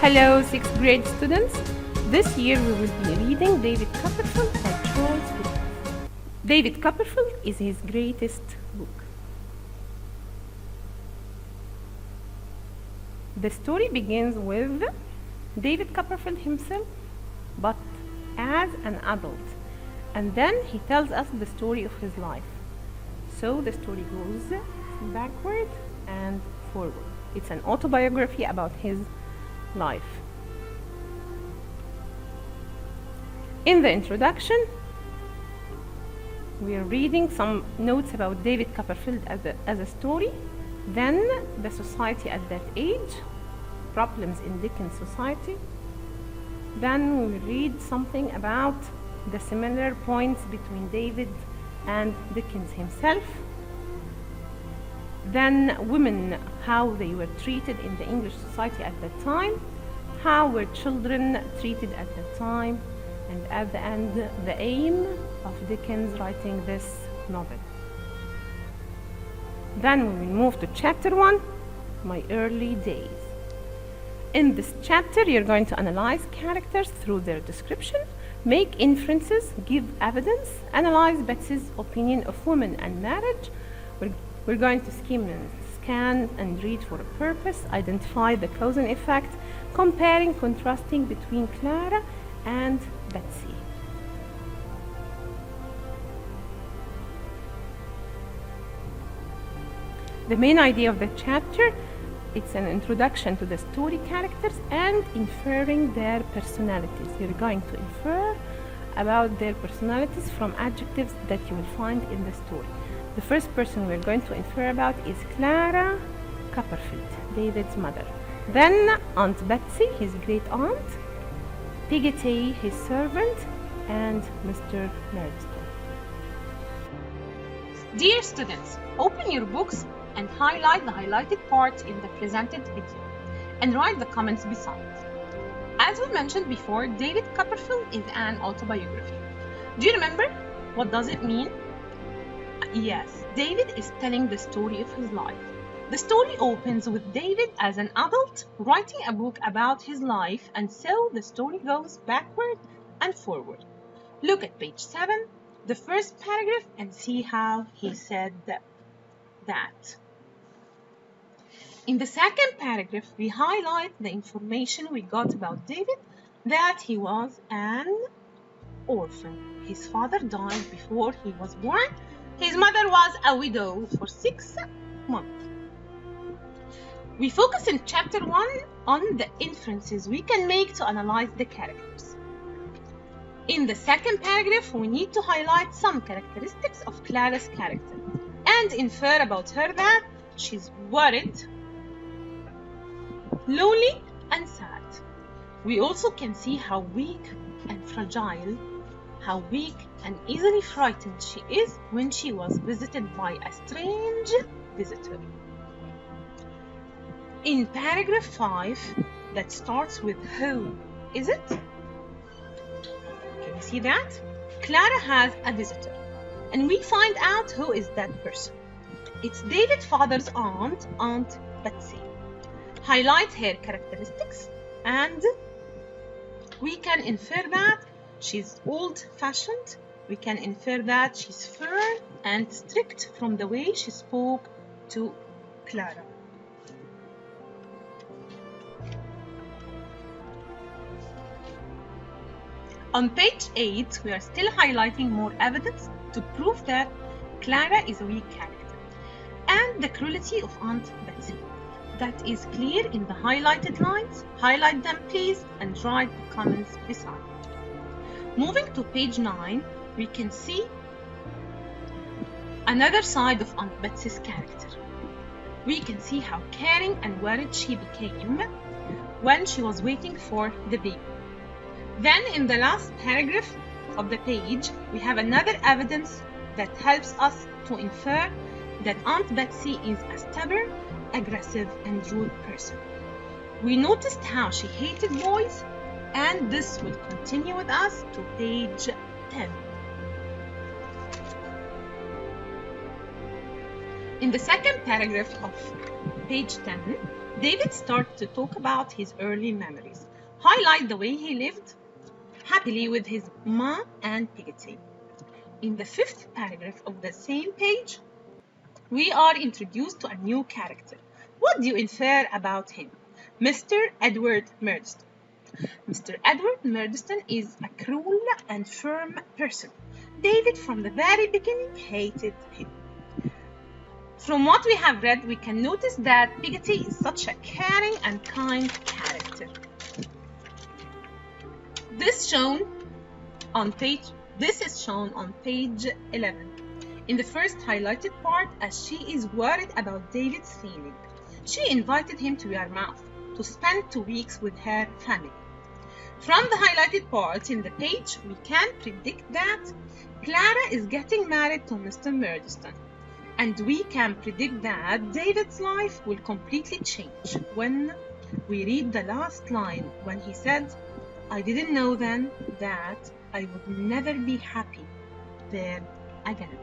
Hello, 6th grade students. This year we will be reading David Copperfield by Charles Dickens. David Copperfield is his greatest book. The story begins with David Copperfield himself, but as an adult, and then he tells us the story of his life. So the story goes backward and forward. It's an autobiography about his life. In the introduction, we are reading some notes about David Copperfield as a story, then the society at that age, problems in Dickens' society. Then we read something about the similar points between David and Dickens himself. Then women, how they were treated in the English society at that time, how were children treated at that time, and at the end, the aim of Dickens writing this novel. Then we will move to chapter 1, My Early Days. In this chapter, you're going to analyze characters through their description, make inferences, give evidence, analyze Betsy's opinion of women and marriage. We're going to skim and scan and read for a purpose, identify the cause and effect, comparing, contrasting between Clara and Betsy. The main idea of the chapter, it's an introduction to the story characters and inferring their personalities. You're going to infer about their personalities from adjectives that you will find in the story. The first person we're going to infer about is Clara Copperfield, David's mother. Then Aunt Betsy, his great aunt, Peggotty, his servant, and Mr. Murdstone. Dear students, open your books and highlight the highlighted parts in the presented video and write the comments beside. As we mentioned before, David Copperfield is an autobiography. Do you remember? What does it mean? Yes, David is telling the story of his life. The story opens with David as an adult writing a book about his life, and so the story goes backward and forward. Look at page 7, the first paragraph, and see how he said that. In the second paragraph, we highlight the information we got about David, that he was an orphan. His father died before he was born. His mother was a widow for 6 months. We focus in chapter 1 on the inferences we can make to analyze the characters. In the second paragraph, we need to highlight some characteristics of Clara's character and infer about her that she's worried, lonely, and sad. We also can see how weak and fragile, how weak and easily frightened she is when she was visited by a strange visitor. In paragraph 5, that starts with who is it? Can you see that? Clara has a visitor, and we find out who is that person. It's David's father's aunt, Aunt Betsy. Highlight her characteristics, and we can infer that she's old-fashioned. We can infer that she's firm and strict from the way she spoke to Clara. On page 8, we are still highlighting more evidence to prove that Clara is a weak character and the cruelty of Aunt Betsy. That is clear in the highlighted lines. Highlight them, please, and write the comments beside. Moving to page 9, we can see another side of Aunt Betsy's character. We can see how caring and worried she became when she was waiting for the baby. Then in the last paragraph of the page, we have another evidence that helps us to infer that Aunt Betsy is a stubborn, aggressive, and rude person. We noticed how she hated boys, and this will continue with us to page 10. In the second paragraph of page 10, David starts to talk about his early memories, highlight the way he lived happily with his mom and Peggy. In the 5th paragraph of the same page, we are introduced to a new character. What do you infer about him? Mr. Edward Murdstone. Mr. Edward Murdstone is a cruel and firm person. David, from the very beginning, hated him. From what we have read, we can notice that Peggy is such a caring and kind character. This is shown on page 11. In the first highlighted part, as she is worried about David's feeling, she invited him to Yarmouth to spend 2 weeks with her family. From the highlighted part in the page, we can predict that Clara is getting married to Mr. Murdstone, and we can predict that David's life will completely change when we read the last line when he said, "I didn't know then that I would never be happy there again."